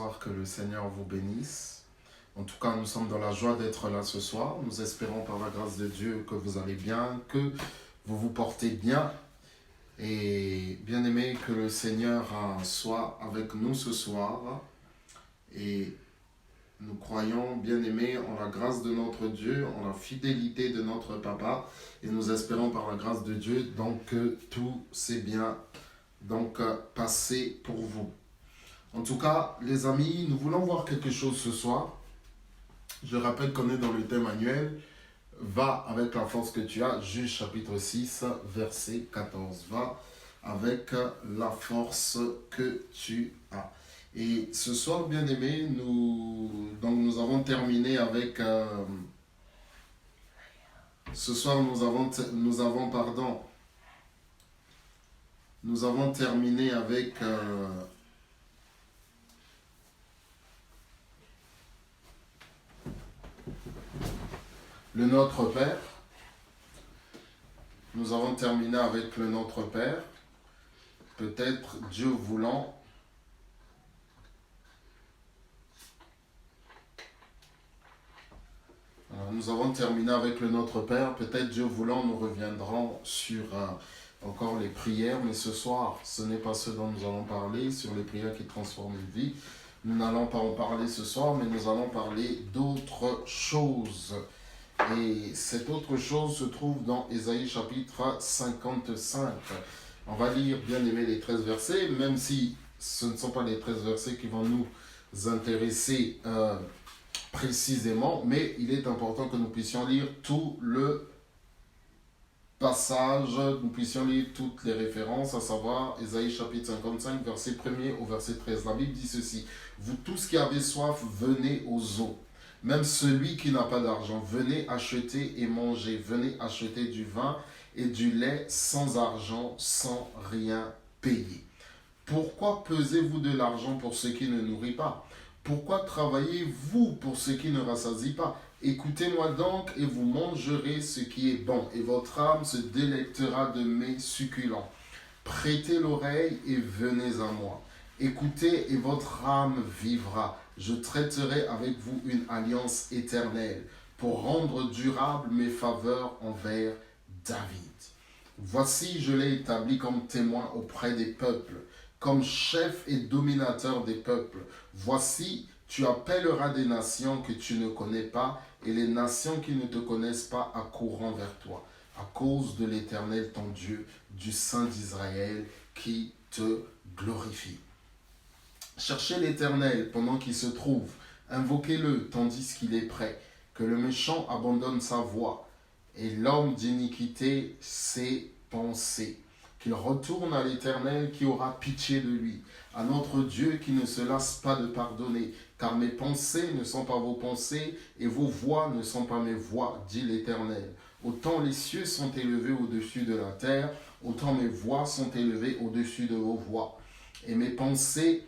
Bonsoir, que le Seigneur vous bénisse. En tout cas, nous sommes dans la joie d'être là ce soir. Nous espérons par la grâce de Dieu que vous allez bien, que vous vous portez bien. Et bien aimé, que le Seigneur soit avec nous ce soir. Et nous croyons, bien aimé, en la grâce de notre Dieu, en la fidélité de notre Papa. Et nous espérons par la grâce de Dieu donc que tout s'est bien passé pour vous. En tout cas, les amis, nous voulons voir quelque chose ce soir. Je rappelle qu'on est dans le thème annuel. Va avec la force que tu as. Juge chapitre 6, verset 14. Va avec la force que tu as. Et ce soir, bien aimé, nous avons terminé avec... ce soir, nous avons terminé avec... le Notre Père. Nous avons terminé avec le Notre Père. Peut-être Dieu voulant. Nous avons terminé avec le Notre Père. Peut-être Dieu voulant, nous reviendrons sur encore les prières. Mais ce soir, ce n'est pas ce dont nous allons parler, sur les prières qui transforment une vie. Nous n'allons pas en parler ce soir, mais nous allons parler d'autres choses. Et cette autre chose se trouve dans Ésaïe chapitre 55. On va lire, bien aimé, les 13 versets, même si ce ne sont pas les 13 versets qui vont nous intéresser précisément, mais il est important que nous puissions lire tout le passage, nous puissions lire toutes les références, à savoir Ésaïe chapitre 55, verset 1er au verset 13. La Bible dit ceci: vous tous qui avez soif, venez aux eaux. Même celui qui n'a pas d'argent, venez acheter et manger. Venez acheter du vin et du lait sans argent, sans rien payer. Pourquoi pesez-vous de l'argent pour ce qui ne nourrit pas? Pourquoi travaillez-vous pour ce qui ne rassasie pas? Écoutez-moi donc et vous mangerez ce qui est bon, et votre âme se délectera de mes succulents. Prêtez l'oreille et venez à moi. Écoutez et votre âme vivra. Je traiterai avec vous une alliance éternelle pour rendre durable mes faveurs envers David. Voici, je l'ai établi comme témoin auprès des peuples, comme chef et dominateur des peuples. Voici, tu appelleras des nations que tu ne connais pas, et les nations qui ne te connaissent pas accourront vers toi, à cause de l'Éternel ton Dieu, du Saint d'Israël, qui te glorifie. Cherchez l'Éternel pendant qu'il se trouve, invoquez-le tandis qu'il est prêt, que le méchant abandonne sa voie, et l'homme d'iniquité ses pensées. Qu'il retourne à l'Éternel qui aura pitié de lui, à notre Dieu qui ne se lasse pas de pardonner, car mes pensées ne sont pas vos pensées, et vos voix ne sont pas mes voix, dit l'Éternel. Autant les cieux sont élevés au-dessus de la terre, autant mes voix sont élevées au-dessus de vos voix, et mes pensées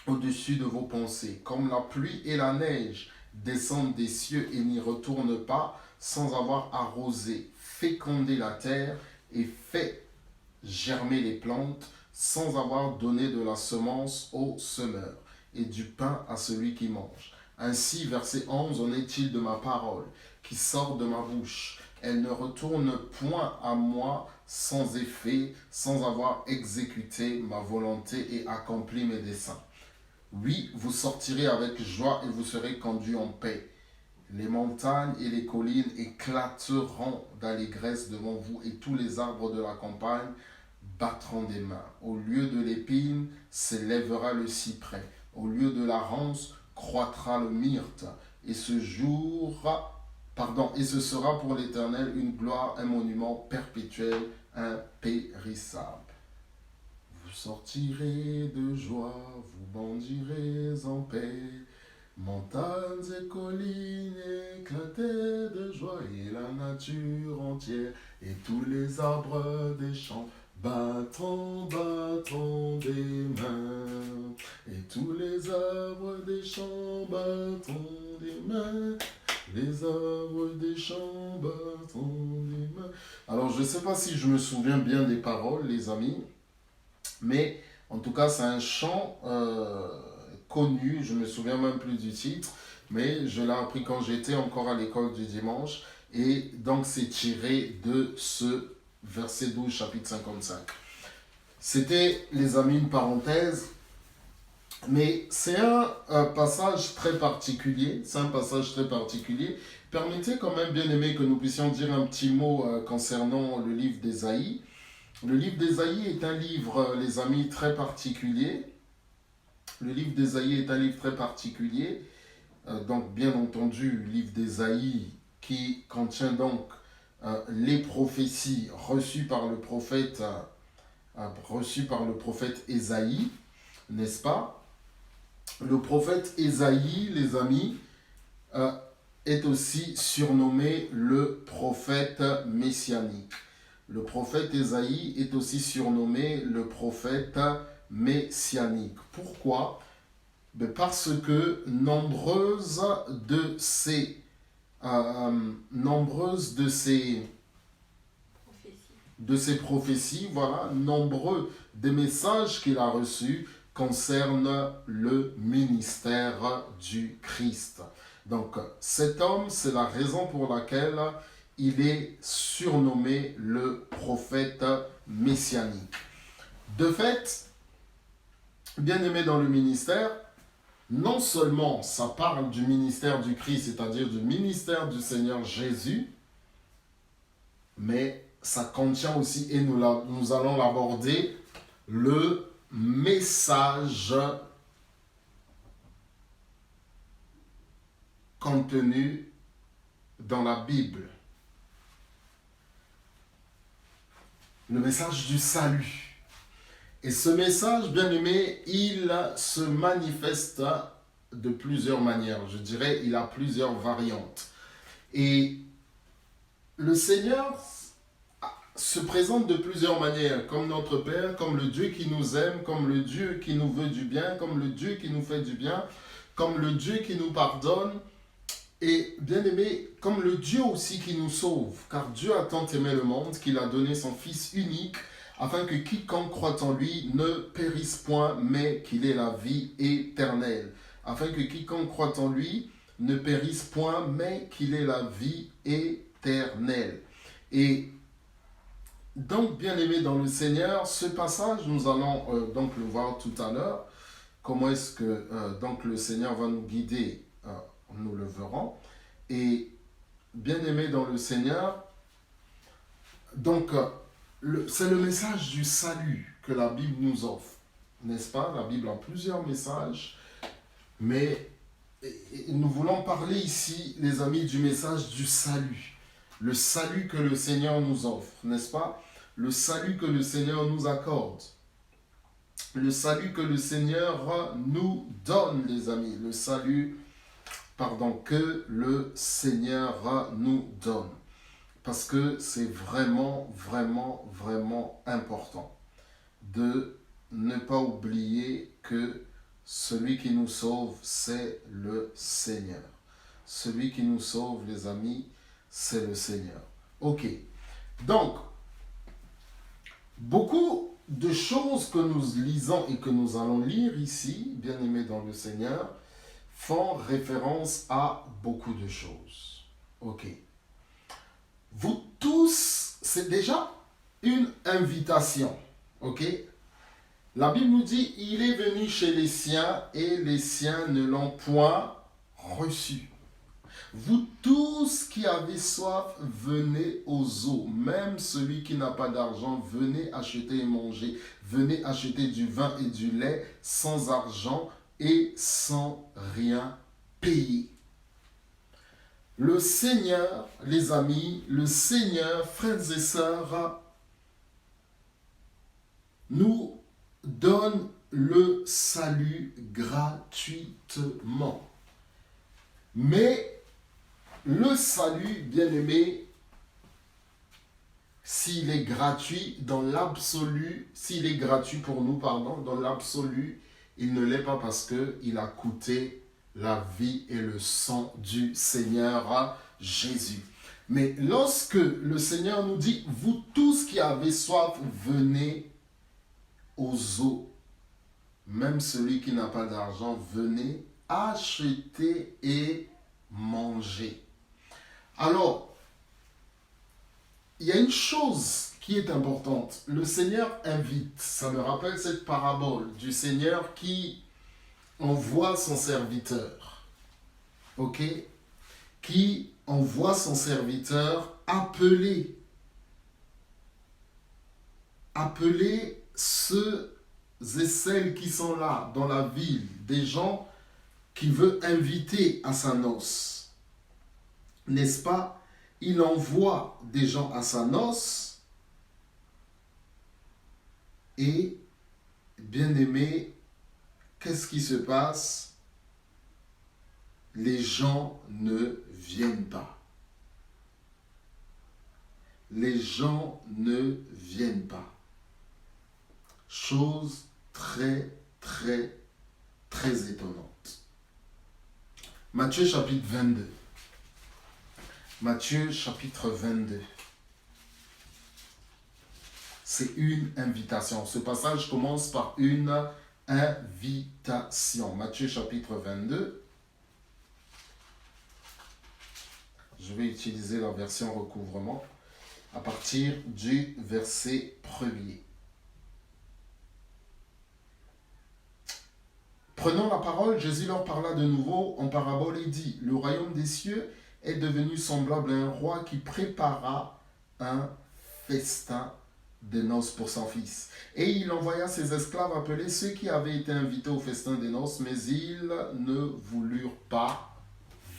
au-dessus de vos pensées. Comme la pluie et la neige descendent des cieux et n'y retournent pas, sans avoir arrosé, fécondé la terre et fait germer les plantes, sans avoir donné de la semence au semeur et du pain à celui qui mange. Ainsi, verset 11, en est-il de ma parole qui sort de ma bouche. Elle ne retourne point à moi sans effet, sans avoir exécuté ma volonté et accompli mes desseins. Oui, vous sortirez avec joie et vous serez conduits en paix. Les montagnes et les collines éclateront d'allégresse devant vous, et tous les arbres de la campagne battront des mains. Au lieu de l'épine s'élèvera le cyprès, au lieu de la ronce croîtra le myrte, et ce sera pour l'Éternel une gloire, un monument perpétuel, impérissable. Vous sortirez de joie, vous bondirez en paix. Montagnes et collines éclataient de joie, et la nature entière, et tous les arbres des champs battront des mains. Et tous les arbres des champs battront des mains. Les arbres des champs battront des mains. Alors, je ne sais pas si je me souviens bien des paroles, les amis, mais en tout cas, c'est un chant connu, je me souviens même plus du titre, mais je l'ai appris quand j'étais encore à l'école du dimanche. Et donc, c'est tiré de ce verset 12, chapitre 55. C'était, les amis, une parenthèse. Mais c'est un passage très particulier. C'est un passage très particulier. Permettez quand même, bien aimé, que nous puissions dire un petit mot concernant le livre d'Ésaïe. Le livre d'Ésaïe est un livre, les amis, très particulier. Le livre d'Ésaïe est un livre très particulier. Donc, bien entendu, le livre d'Ésaïe qui contient donc les prophéties reçues par le prophète Ésaïe, n'est-ce pas? Le prophète Ésaïe, les amis, est aussi surnommé le prophète messianique. Le prophète Ésaïe est aussi surnommé le prophète messianique. Pourquoi? Parce que nombreuses de ces prophéties, voilà, nombreux des messages qu'il a reçus concernent le ministère du Christ. Donc, cet homme, c'est la raison pour laquelle il est surnommé le prophète messianique. De fait, bien aimé dans le ministère, non seulement ça parle du ministère du Christ, c'est-à-dire du ministère du Seigneur Jésus, mais ça contient aussi, et nous allons l'aborder, le message contenu dans la Bible. Le message du salut. Et ce message, bien aimé, il se manifeste de plusieurs manières. Je dirais, il a plusieurs variantes. Et le Seigneur se présente de plusieurs manières, comme notre Père, comme le Dieu qui nous aime, comme le Dieu qui nous veut du bien, comme le Dieu qui nous fait du bien, comme le Dieu qui nous pardonne, et bien aimé, comme le Dieu aussi qui nous sauve, car Dieu a tant aimé le monde qu'il a donné son Fils unique, afin que quiconque croit en lui ne périsse point, mais qu'il ait la vie éternelle. Afin que quiconque croit en lui ne périsse point, mais qu'il ait la vie éternelle. Et donc, bien aimé dans le Seigneur, ce passage, nous allons donc le voir tout à l'heure. Comment est-ce que donc le Seigneur va nous guider, nous le verrons. Et bien aimé dans le Seigneur, donc c'est le message du salut que la Bible nous offre, n'est-ce pas? La Bible a plusieurs messages, mais nous voulons parler ici, les amis, du message du salut. Le salut que le Seigneur nous offre, n'est-ce pas? Le salut que le Seigneur nous accorde. Le salut que le Seigneur nous donne, les amis. Le salut, que le Seigneur nous donne. Parce que c'est vraiment, vraiment, vraiment important de ne pas oublier que celui qui nous sauve, c'est le Seigneur. Celui qui nous sauve, les amis, c'est le Seigneur. Ok. Donc, beaucoup de choses que nous lisons et que nous allons lire ici, bien aimés dans le Seigneur, font référence à beaucoup de choses. Ok. Vous tous, c'est déjà une invitation. Ok. La Bible nous dit, il est venu chez les siens et les siens ne l'ont point reçu. Vous tous qui avez soif, venez aux eaux. Même celui qui n'a pas d'argent, venez acheter et manger. Venez acheter du vin et du lait sans argent et sans rien payer. Le Seigneur, les amis, le Seigneur, frères et sœurs, nous donne le salut gratuitement. Mais le salut, bien-aimé, s'il est gratuit dans l'absolu, s'il est gratuit pour nous, dans l'absolu, il ne l'est pas parce qu'il a coûté la vie et le sang du Seigneur Jésus. Mais lorsque le Seigneur nous dit, vous tous qui avez soif, venez aux eaux. même celui qui n'a pas d'argent, venez acheter et manger. Alors, il y a une chose qui est importante. Le Seigneur invite. Ça me rappelle cette parabole du Seigneur qui envoie son serviteur. Ok? Qui envoie son serviteur appeler ceux et celles qui sont là dans la ville, des gens qu'il veut inviter à sa noce. N'est-ce pas? Il envoie des gens à sa noce et, bien aimé, qu'est-ce qui se passe? Les gens ne viennent pas. Les gens ne viennent pas. Chose très, très, très étonnante. Matthieu chapitre 22. Matthieu chapitre 22. C'est une invitation. Ce passage commence par une invitation. Matthieu chapitre 22. Je vais utiliser la version recouvrement à partir du verset 1er. Prenant la parole, Jésus leur parla de nouveau en parabole et dit, « Le royaume des cieux est devenu semblable à un roi qui prépara un festin de noces pour son fils. Et il envoya ses esclaves appeler ceux qui avaient été invités au festin des noces, mais ils ne voulurent pas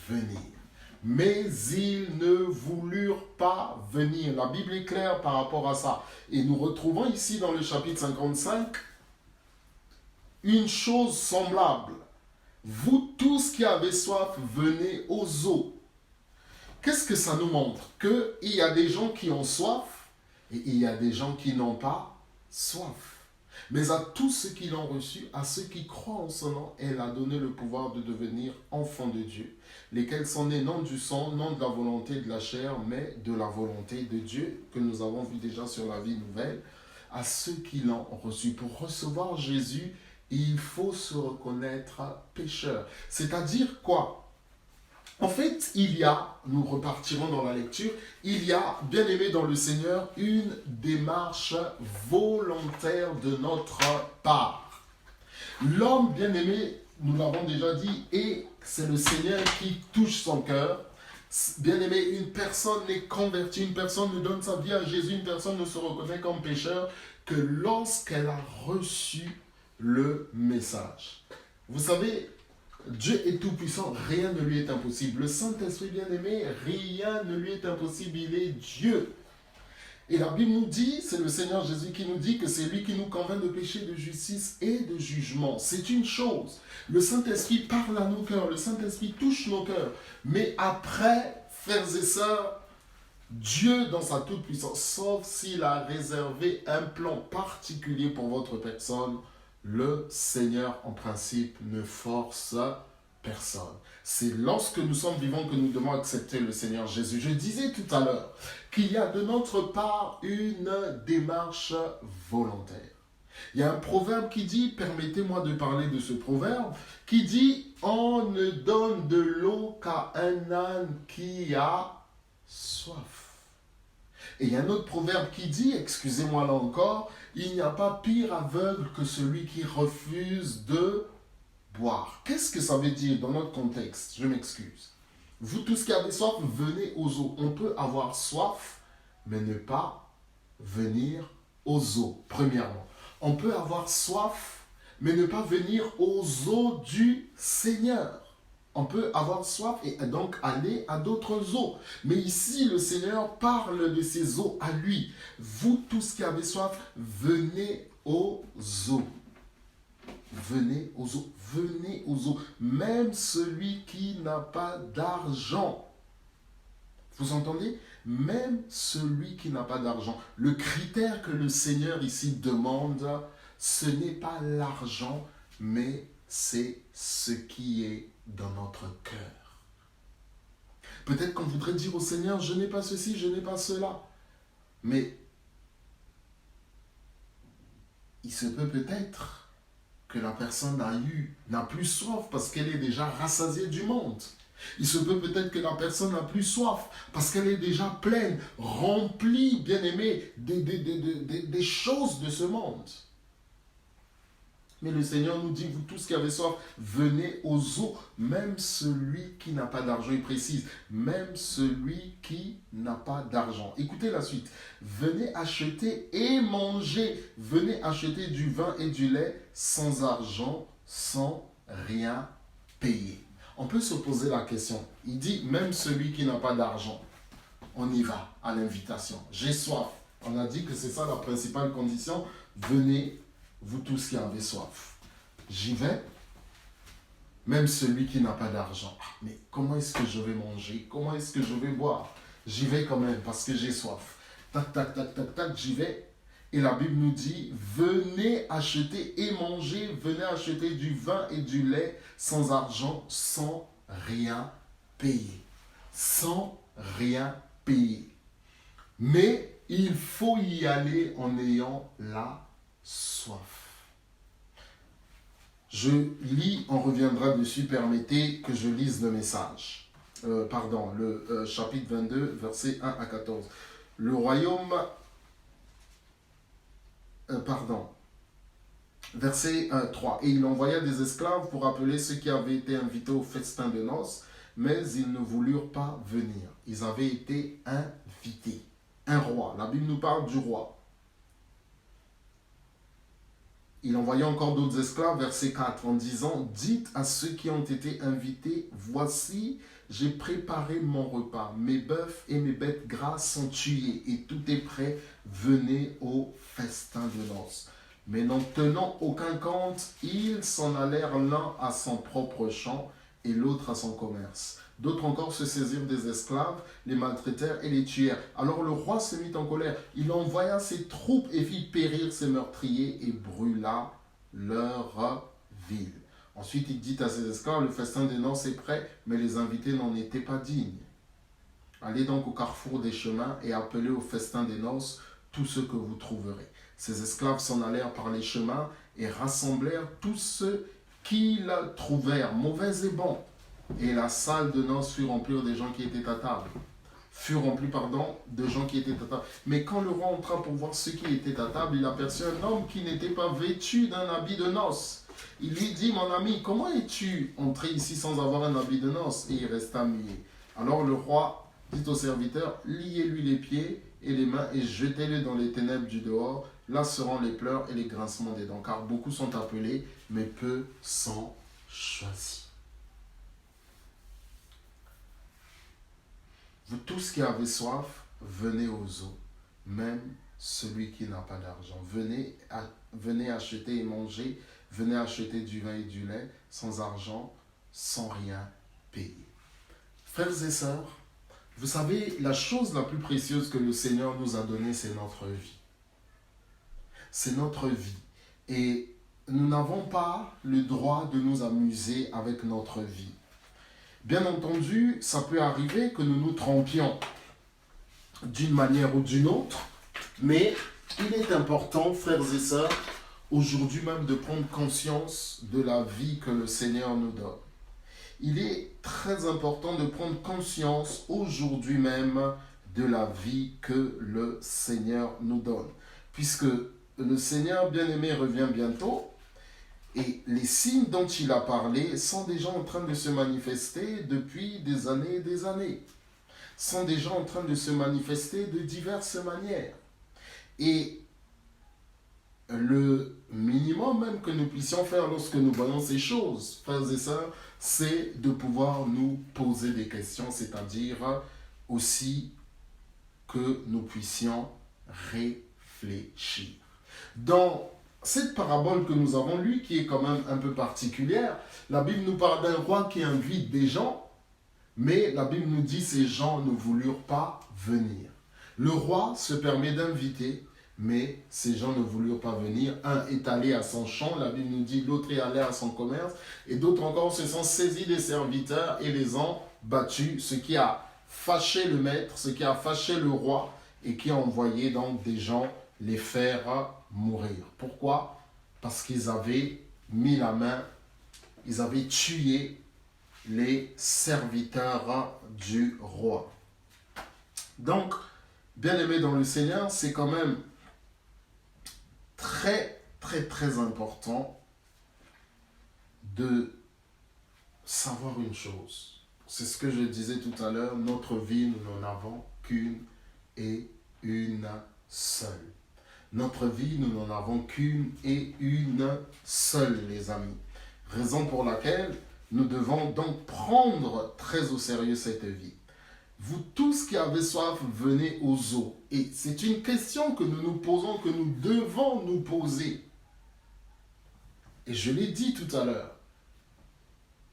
venir. » Mais ils ne voulurent pas venir. La Bible est claire par rapport à ça. Et nous retrouvons ici dans le chapitre 55 une chose semblable. Vous tous qui avez soif, venez aux eaux. Qu'est-ce que ça nous montre? Qu'il y a des gens qui ont soif et il y a des gens qui n'ont pas soif. Mais à tous ceux qui l'ont reçu, à ceux qui croient en son nom, elle a donné le pouvoir de devenir enfants de Dieu, lesquels sont nés non du sang, non de la volonté de la chair, mais de la volonté de Dieu, que nous avons vu déjà sur la vie nouvelle, à ceux qui l'ont reçu. Pour recevoir Jésus, il faut se reconnaître pécheur. C'est-à-dire quoi? En fait, nous repartirons dans la lecture, il y a, bien aimé dans le Seigneur, une démarche volontaire de notre part. L'homme, bien aimé, nous l'avons déjà dit, et c'est le Seigneur qui touche son cœur. Bien aimé, une personne n'est convertie, une personne ne donne sa vie à Jésus, une personne ne se reconnaît comme pécheur que lorsqu'elle a reçu le message. Vous savez, Dieu est tout-puissant, rien ne lui est impossible. Le Saint-Esprit bien-aimé, rien ne lui est impossible, il est Dieu. Et la Bible nous dit, c'est le Seigneur Jésus qui nous dit que c'est lui qui nous convainc de péché, de justice et de jugement. C'est une chose. Le Saint-Esprit parle à nos cœurs, le Saint-Esprit touche nos cœurs. Mais après, frères et sœurs, Dieu dans sa toute-puissance, sauf s'il a réservé un plan particulier pour votre personne, le Seigneur, en principe, ne force personne. C'est lorsque nous sommes vivants que nous devons accepter le Seigneur Jésus. Je disais tout à l'heure qu'il y a de notre part une démarche volontaire. Il y a un proverbe qui dit, permettez-moi de parler de ce proverbe, qui dit, on ne donne de l'eau qu'à un âne qui a soif. Et il y a un autre proverbe qui dit, excusez-moi là encore, il n'y a pas pire aveugle que celui qui refuse de boire. Qu'est-ce que ça veut dire dans notre contexte? Je m'excuse. Vous tous qui avez soif, venez aux eaux. On peut avoir soif, mais ne pas venir aux eaux, premièrement. On peut avoir soif, mais ne pas venir aux eaux du Seigneur. On peut avoir soif et donc aller à d'autres eaux. Mais ici, le Seigneur parle de ces eaux à lui. Vous tous qui avez soif, venez aux eaux. Venez aux eaux. Venez aux eaux. Même celui qui n'a pas d'argent. Vous entendez? Même celui qui n'a pas d'argent. Le critère que le Seigneur ici demande, ce n'est pas l'argent, mais c'est ce qui est dans notre cœur. Peut-être qu'on voudrait dire au Seigneur, je n'ai pas ceci, je n'ai pas cela. Mais il se peut peut-être que la personne n'a plus soif parce qu'elle est déjà rassasiée du monde. Il se peut peut-être que la personne n'a plus soif parce qu'elle est déjà pleine, remplie, bien aimée, des choses de ce monde. Mais le Seigneur nous dit, vous tous qui avez soif, venez aux eaux. Même celui qui n'a pas d'argent, il précise, même celui qui n'a pas d'argent. Écoutez la suite. Venez acheter et manger. Venez acheter du vin et du lait sans argent, sans rien payer. On peut se poser la question. Il dit, même celui qui n'a pas d'argent, on y va à l'invitation. J'ai soif. On a dit que c'est ça la principale condition. Venez, vous tous qui avez soif. J'y vais, même celui qui n'a pas d'argent. Mais comment est-ce que je vais manger? Comment est-ce que je vais boire? J'y vais quand même parce que j'ai soif. Tac, tac, tac, tac, tac, j'y vais. Et la Bible nous dit, venez acheter et manger, venez acheter du vin et du lait sans argent, sans rien payer. Sans rien payer. Mais il faut y aller en ayant la soif. Je lis, on reviendra dessus, permettez que je lise le message. Le chapitre 22, versets 1 à 14. Le royaume... Verset 3. Et il envoya des esclaves pour appeler ceux qui avaient été invités au festin de noces, mais ils ne voulurent pas venir. Ils avaient été invités. Un roi. La Bible nous parle du roi. Il envoya encore d'autres esclaves, verset 4, en disant, dites à ceux qui ont été invités, voici, j'ai préparé mon repas. Mes bœufs et mes bêtes grasses sont tués et tout est prêt. Venez au festin de noces. Mais n'en tenant aucun compte, ils s'en allèrent l'un à son propre champ et l'autre à son commerce. D'autres encore se saisirent des esclaves, les maltraitèrent et les tuèrent. Alors le roi se mit en colère. Il envoya ses troupes et fit périr ses meurtriers et brûla leur ville. Ensuite il dit à ses esclaves, le festin des noces est prêt, mais les invités n'en étaient pas dignes. Allez donc au carrefour des chemins et appelez au festin des noces tous ceux que vous trouverez. Ces esclaves s'en allèrent par les chemins et rassemblèrent tous ceux qu'ils trouvèrent, mauvais et bons. Et la salle de noces fut remplie des gens qui étaient à table. De gens qui étaient à table. Mais quand le roi entra pour voir ceux qui étaient à table, il aperçut un homme qui n'était pas vêtu d'un habit de noces. Il lui dit, mon ami, comment es-tu entré ici sans avoir un habit de noces? Et il resta muet. Alors le roi dit au serviteur, liez-lui les pieds et les mains et jetez-le dans les ténèbres du dehors. Là seront les pleurs et les grincements des dents, car beaucoup sont appelés, mais peu sont choisis. Vous tous qui avez soif, venez aux eaux, même celui qui n'a pas d'argent. Venez acheter et manger, venez acheter du vin et du lait, sans argent, sans rien payer. Frères et sœurs, vous savez, la chose la plus précieuse que le Seigneur nous a donnée, c'est notre vie. C'est notre vie. Et nous n'avons pas le droit de nous amuser avec notre vie. Bien entendu, ça peut arriver que nous nous trompions d'une manière ou d'une autre, mais il est important, frères et sœurs, aujourd'hui même de prendre conscience de la vie que le Seigneur nous donne. Il est très important de prendre conscience aujourd'hui même de la vie que le Seigneur nous donne. Puisque le Seigneur bien-aimé revient bientôt, et les signes dont il a parlé sont déjà en train de se manifester depuis des années et des années. Sont déjà en train de se manifester de diverses manières. Et le minimum même que nous puissions faire lorsque nous voyons ces choses, frères et sœurs, c'est de pouvoir nous poser des questions, c'est-à-dire aussi que nous puissions réfléchir. Dans cette parabole que nous avons lue, qui est quand même un peu particulière, la Bible nous parle d'un roi qui invite des gens, mais la Bible nous dit que ces gens ne voulurent pas venir. Le roi se permet d'inviter, mais ces gens ne voulurent pas venir. Un est allé à son champ, la Bible nous dit, l'autre est allé à son commerce, et d'autres encore se sont saisis des serviteurs et les ont battus, ce qui a fâché le maître, ce qui a fâché le roi, et qui a envoyé donc des gens les faire mourir. Pourquoi? Parce qu'ils avaient mis la main, ils avaient tué les serviteurs du roi. Donc, bien aimé dans le Seigneur, c'est quand même très, très, très important de savoir une chose. C'est ce que je disais tout à l'heure, notre vie, nous n'en avons qu'une et une seule. Notre vie, nous n'en avons qu'une et une seule, les amis. Raison pour laquelle nous devons donc prendre très au sérieux cette vie. Vous tous qui avez soif, venez aux eaux. Et c'est une question que nous nous posons, que nous devons nous poser. Et je l'ai dit tout à l'heure.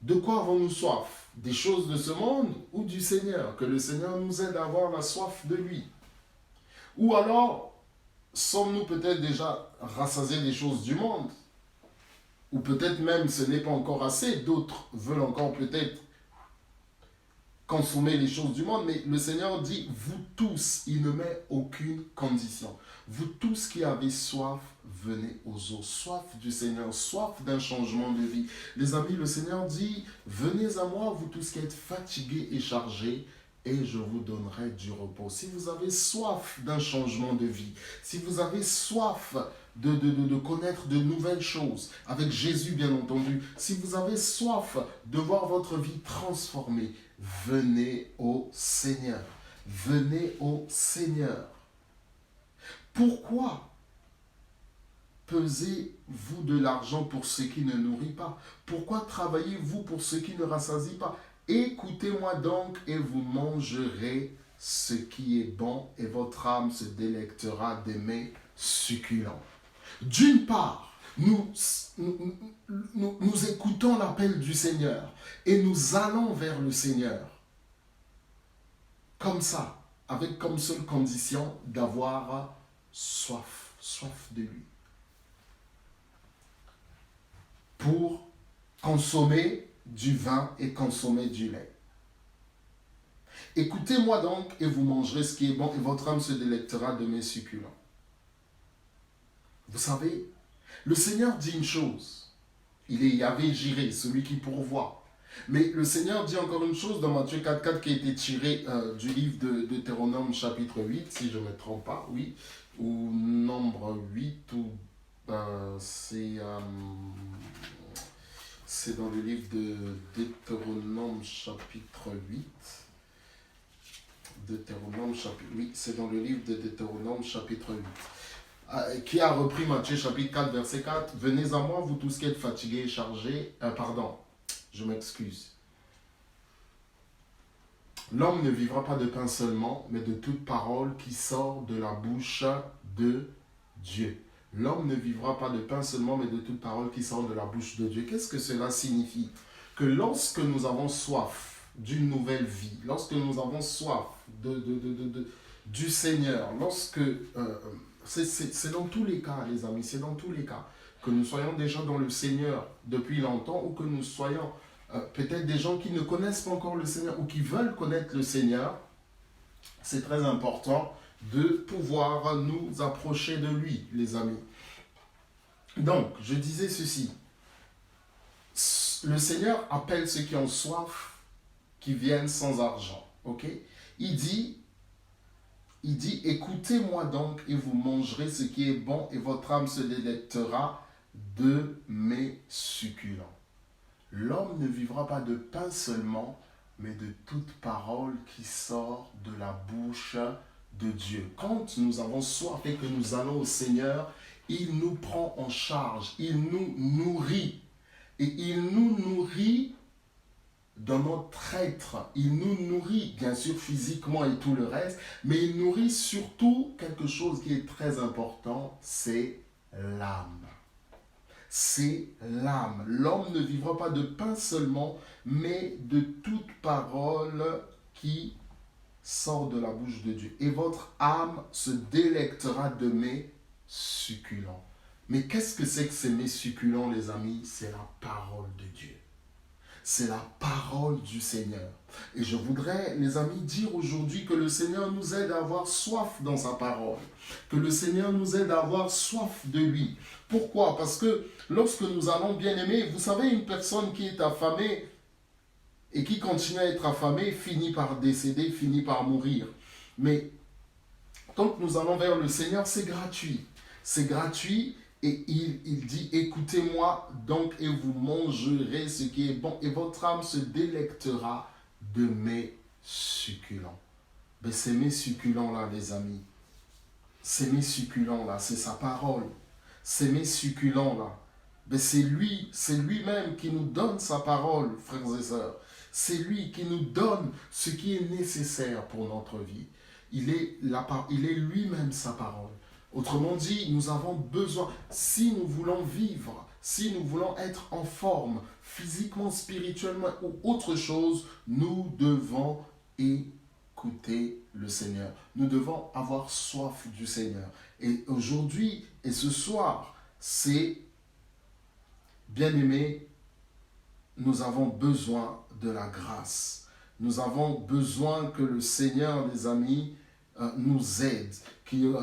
De quoi avons-nous soif? Des choses de ce monde ou du Seigneur? Que le Seigneur nous aide à avoir la soif de lui. Ou alors, sommes-nous peut-être déjà rassasiés des choses du monde? Ou peut-être même ce n'est pas encore assez, d'autres veulent encore peut-être consommer les choses du monde, mais le Seigneur dit, vous tous, il ne met aucune condition. Vous tous qui avez soif, venez aux eaux. Soif du Seigneur, soif d'un changement de vie. Les amis, le Seigneur dit, venez à moi, vous tous qui êtes fatigués et chargés, et je vous donnerai du repos. Si vous avez soif d'un changement de vie, si vous avez soif de connaître de nouvelles choses, avec Jésus bien entendu, si vous avez soif de voir votre vie transformée, venez au Seigneur. Venez au Seigneur. Pourquoi pesez-vous de l'argent pour ce qui ne nourrit pas? Pourquoi travaillez-vous pour ce qui ne rassasie pas? Écoutez-moi donc et vous mangerez ce qui est bon et votre âme se délectera des mets succulents. D'une part, nous écoutons l'appel du Seigneur et nous allons vers le Seigneur. Comme ça, avec comme seule condition d'avoir soif de lui. Pour consommer du vin et consommer du lait. Écoutez-moi donc et vous mangerez ce qui est bon et votre âme se délectera de mes succulents. Vous savez, le Seigneur dit une chose. Il est Yahvé Jiré, celui qui pourvoit. Mais le Seigneur dit encore une chose dans Matthieu 4,4 qui a été tiré du livre de Deutéronome chapitre 8, si je ne me trompe pas, oui, ou Nombre 8, ou c'est dans le livre de Deutéronome chapitre 8. Deutéronome chapitre 8, c'est dans le livre de Deutéronome chapitre 8. Qui a repris Matthieu chapitre 4, verset 4. Venez à moi, vous tous qui êtes fatigués et chargés. Je m'excuse. L'homme ne vivra pas de pain seulement, mais de toute parole qui sort de la bouche de Dieu. L'homme ne vivra pas de pain seulement, mais de toute parole qui sort de la bouche de Dieu. Qu'est-ce que cela signifie? Que lorsque nous avons soif d'une nouvelle vie, lorsque nous avons soif du Seigneur, c'est dans tous les cas, les amis, c'est dans tous les cas, que nous soyons déjà dans le Seigneur depuis longtemps ou que nous soyons peut-être des gens qui ne connaissent pas encore le Seigneur ou qui veulent connaître le Seigneur, c'est très important de pouvoir nous approcher de lui, les amis. Donc, je disais ceci. Le Seigneur appelle ceux qui ont soif, qui viennent sans argent. Ok? Il dit, écoutez-moi donc et vous mangerez ce qui est bon et votre âme se délectera de mes succulents. L'homme ne vivra pas de pain seulement, mais de toute parole qui sort de la bouche de Dieu. Quand nous avons soif et que nous allons au Seigneur, il nous prend en charge, il nous nourrit. Et il nous nourrit dans notre être. Il nous nourrit, bien sûr, physiquement et tout le reste, mais il nourrit surtout quelque chose qui est très important, c'est l'âme. C'est l'âme. L'homme ne vivra pas de pain seulement, mais de toute parole qui sort de la bouche de Dieu. Et votre âme se délectera de mes succulents. Mais qu'est-ce que c'est que ces mets succulents, les amis? C'est la parole de Dieu. c'est la parole du Seigneur. Et je voudrais, les amis, dire aujourd'hui que le Seigneur nous aide à avoir soif dans sa parole. Que le Seigneur nous aide à avoir soif de lui. Pourquoi? Parce que lorsque nous allons bien aimer, vous savez, une personne qui est affamée et qui continue à être affamée finit par décéder, finit par mourir. Mais quand nous allons vers le Seigneur, c'est gratuit. C'est gratuit et il dit, écoutez-moi donc et vous mangerez ce qui est bon et votre âme se délectera de mes succulents. Mais c'est mes succulents-là, les amis. C'est mes succulents-là, c'est sa parole. C'est mes succulents-là. Mais c'est lui-même qui nous donne sa parole, frères et sœurs. C'est lui qui nous donne ce qui est nécessaire pour notre vie. Il est lui-même sa parole. Autrement dit, nous avons besoin, si nous voulons vivre, si nous voulons être en forme, physiquement, spirituellement ou autre chose, nous devons écouter le Seigneur. Nous devons avoir soif du Seigneur. Et aujourd'hui et ce soir, c'est, bien aimé, nous avons besoin de la grâce. Nous avons besoin que le Seigneur, les amis, nous aide, qu'il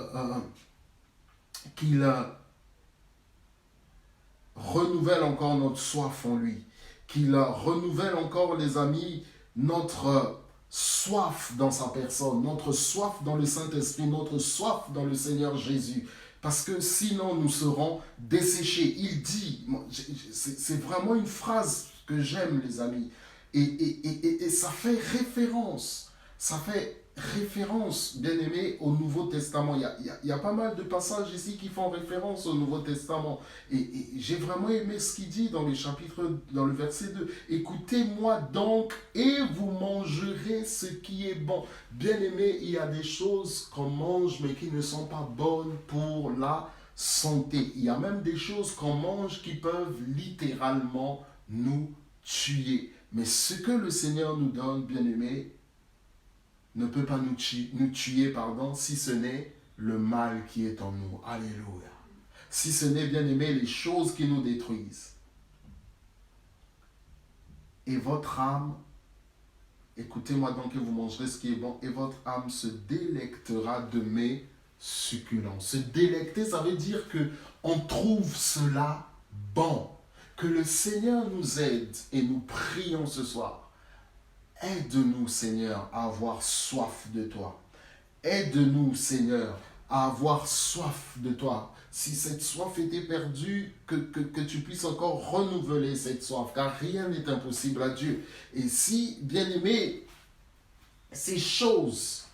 renouvelle encore notre soif en lui, qu'il renouvelle encore, les amis, notre soif dans sa personne, notre soif dans le Saint-Esprit, notre soif dans le Seigneur Jésus. Parce que sinon, nous serons desséchés. Il dit, c'est vraiment une phrase que j'aime, les amis, et ça fait référence, bien aimé, au Nouveau Testament. Il y a pas mal de passages ici qui font référence au Nouveau Testament. Et j'ai vraiment aimé ce qu'il dit dans le verset 2. Écoutez-moi donc et vous mangerez ce qui est bon. Bien aimé, il y a des choses qu'on mange mais qui ne sont pas bonnes pour la santé. Il y a même des choses qu'on mange qui peuvent littéralement nous tuer. Mais ce que le Seigneur nous donne, bien aimé, ne peut pas nous tuer, si ce n'est le mal qui est en nous. Alléluia. Si ce n'est, bien aimé, les choses qui nous détruisent. Et votre âme, écoutez-moi donc et vous mangerez ce qui est bon, et votre âme se délectera de mes succulents. Se délecter, ça veut dire qu'on trouve cela bon. Que le Seigneur nous aide et nous prions ce soir. Aide-nous, Seigneur, à avoir soif de toi. Aide-nous, Seigneur, à avoir soif de toi. Si cette soif était perdue, que tu puisses encore renouveler cette soif, car rien n'est impossible à Dieu. Et si, bien-aimés, ces choses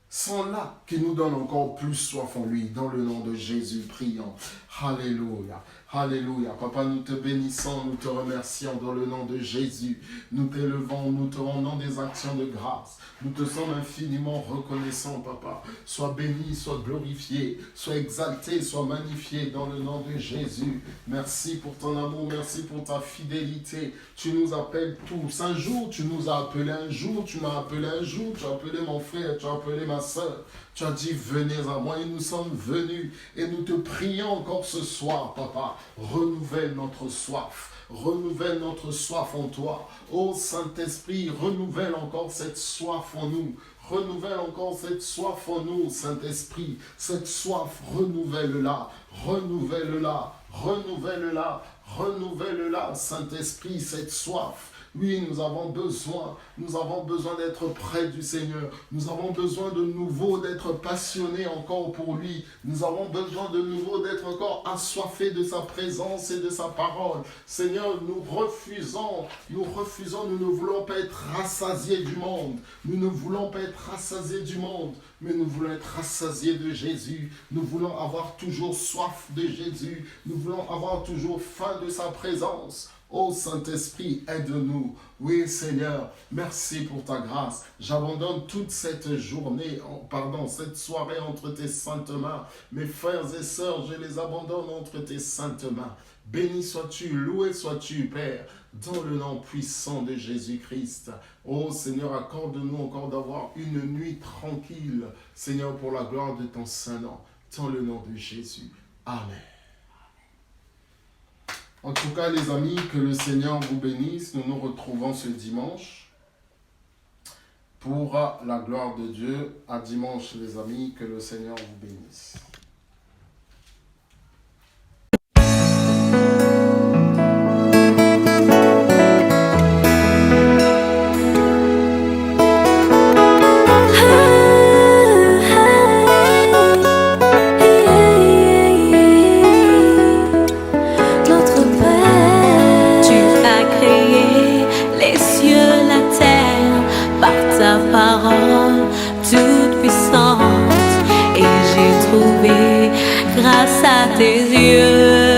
sont là qui nous donnent encore plus soif en lui, dans le nom de Jésus, prions. Alléluia. Alléluia. Papa, nous te bénissons, nous te remercions dans le nom de Jésus. Nous t'élevons, nous te rendons des actions de grâce. Nous te sommes infiniment reconnaissants, Papa. Sois béni, sois glorifié, sois exalté, sois magnifié dans le nom de Jésus. Merci pour ton amour, merci pour ta fidélité. Tu nous appelles tous. Un jour, tu nous as appelés, un jour, tu m'as appelé, un jour, tu as appelé mon frère, tu as appelé ma soeur. Tu as dit, venez à moi, et nous sommes venus. Et nous te prions encore ce soir, Papa. Renouvelle notre soif. Renouvelle notre soif en toi. Ô Saint-Esprit, renouvelle encore cette soif en nous. Renouvelle encore cette soif en nous, Saint-Esprit. Cette soif, renouvelle-la. Renouvelle-la. Renouvelle-la. Renouvelle-la, Saint-Esprit, cette soif. Oui, nous avons besoin d'être près du Seigneur. Nous avons besoin de nouveau d'être passionnés encore pour lui. Nous avons besoin de nouveau d'être encore assoiffés de sa présence et de sa parole. Seigneur, nous refusons, nous ne voulons pas être rassasiés du monde. Nous ne voulons pas être rassasiés du monde, mais nous voulons être rassasiés de Jésus. Nous voulons avoir toujours soif de Jésus. Nous voulons avoir toujours faim de sa présence. Ô Saint-Esprit, aide-nous. Oui, Seigneur, merci pour ta grâce. J'abandonne toute cette cette soirée entre tes saintes mains. Mes frères et sœurs, je les abandonne entre tes saintes mains. Béni sois-tu, loué sois-tu, Père, dans le nom puissant de Jésus-Christ. Ô Seigneur, accorde-nous encore d'avoir une nuit tranquille, Seigneur, pour la gloire de ton Saint-Nom, dans le nom de Jésus. Amen. En tout cas, les amis, que le Seigneur vous bénisse. Nous nous retrouvons ce dimanche pour la gloire de Dieu. À dimanche, les amis, que le Seigneur vous bénisse. Parole toute puissante et j'ai trouvé grâce à tes yeux.